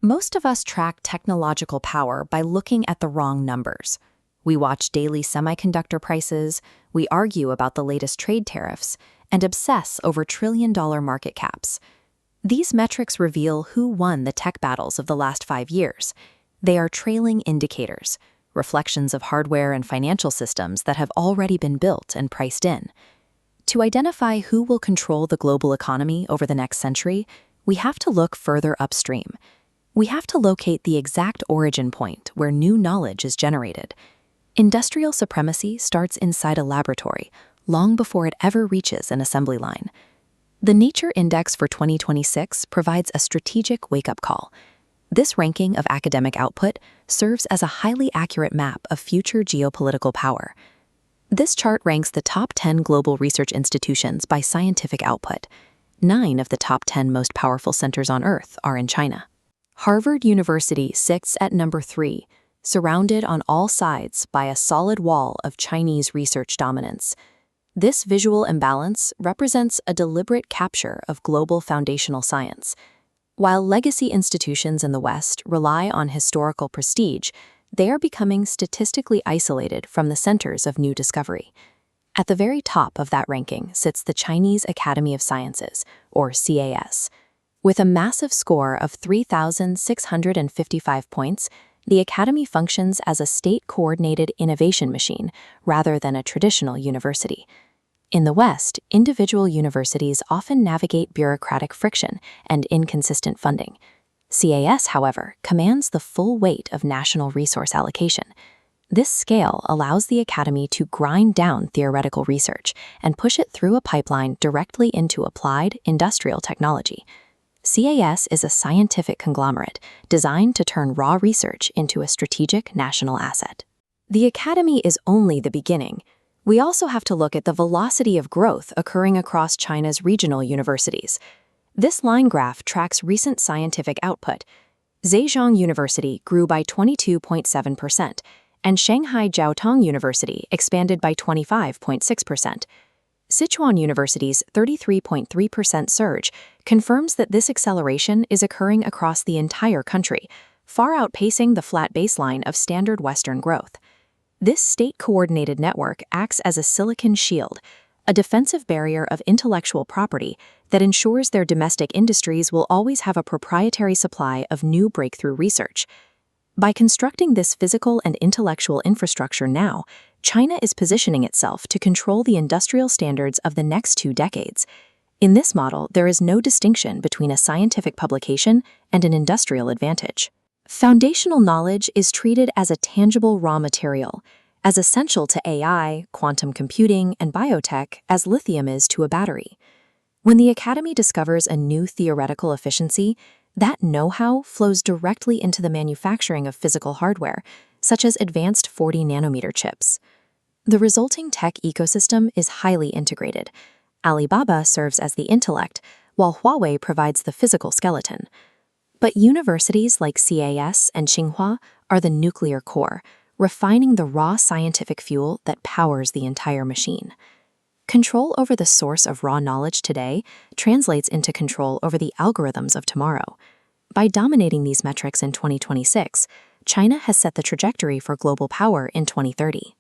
Most of us track technological power by looking at the wrong numbers. We watch daily semiconductor prices, we argue about the latest trade tariffs, and obsess over trillion-dollar market caps. These metrics reveal who won the tech battles of the last 5 years. They are trailing indicators, reflections of hardware and financial systems that have already been built and priced in. To identify who will control the global economy over the next century, we have to look further upstream. We have to locate the exact origin point where new knowledge is generated. Industrial supremacy starts inside a laboratory, long before it ever reaches an assembly line. The Nature Index for 2026 provides a strategic wake-up call. This ranking of academic output serves as a highly accurate map of future geopolitical power. This chart ranks the top 10 global research institutions by scientific output. 9 of the top 10 most powerful centers on Earth are in China. Harvard University sits at number 3, surrounded on all sides by a solid wall of Chinese research dominance. This visual imbalance represents a deliberate capture of global foundational science. While legacy institutions in the West rely on historical prestige, they are becoming statistically isolated from the centers of new discovery. At the very top of that ranking sits the Chinese Academy of Sciences, or CAS. With a massive score of 3,655 points, the Academy functions as a state-coordinated innovation machine rather than a traditional university. In the West, individual universities often navigate bureaucratic friction and inconsistent funding. CAS, however, commands the full weight of national resource allocation. This scale allows the Academy to grind down theoretical research and push it through a pipeline directly into applied industrial technology. CAS is a scientific conglomerate designed to turn raw research into a strategic national asset. The Academy is only the beginning. We also have to look at the velocity of growth occurring across China's regional universities. This line graph tracks recent scientific output. Zhejiang University grew by 22.7%, and Shanghai Jiaotong University expanded by 25.6%. Sichuan University's 33.3% surge confirms that this acceleration is occurring across the entire country, far outpacing the flat baseline of standard Western growth. This state-coordinated network acts as a silicon shield, a defensive barrier of intellectual property that ensures their domestic industries will always have a proprietary supply of new breakthrough research. By constructing this physical and intellectual infrastructure now, China is positioning itself to control the industrial standards of the next 2 decades. In this model, there is no distinction between a scientific publication and an industrial advantage. Foundational knowledge is treated as a tangible raw material, as essential to AI, quantum computing, and biotech as lithium is to a battery. When the Academy discovers a new theoretical efficiency, that know-how flows directly into the manufacturing of physical hardware, such as advanced 40-nanometer chips. The resulting tech ecosystem is highly integrated. Alibaba serves as the intellect, while Huawei provides the physical skeleton. But universities like CAS and Tsinghua are the nuclear core, refining the raw scientific fuel that powers the entire machine. Control over the source of raw knowledge today translates into control over the algorithms of tomorrow. By dominating these metrics in 2026, China has set the trajectory for global power in 2030.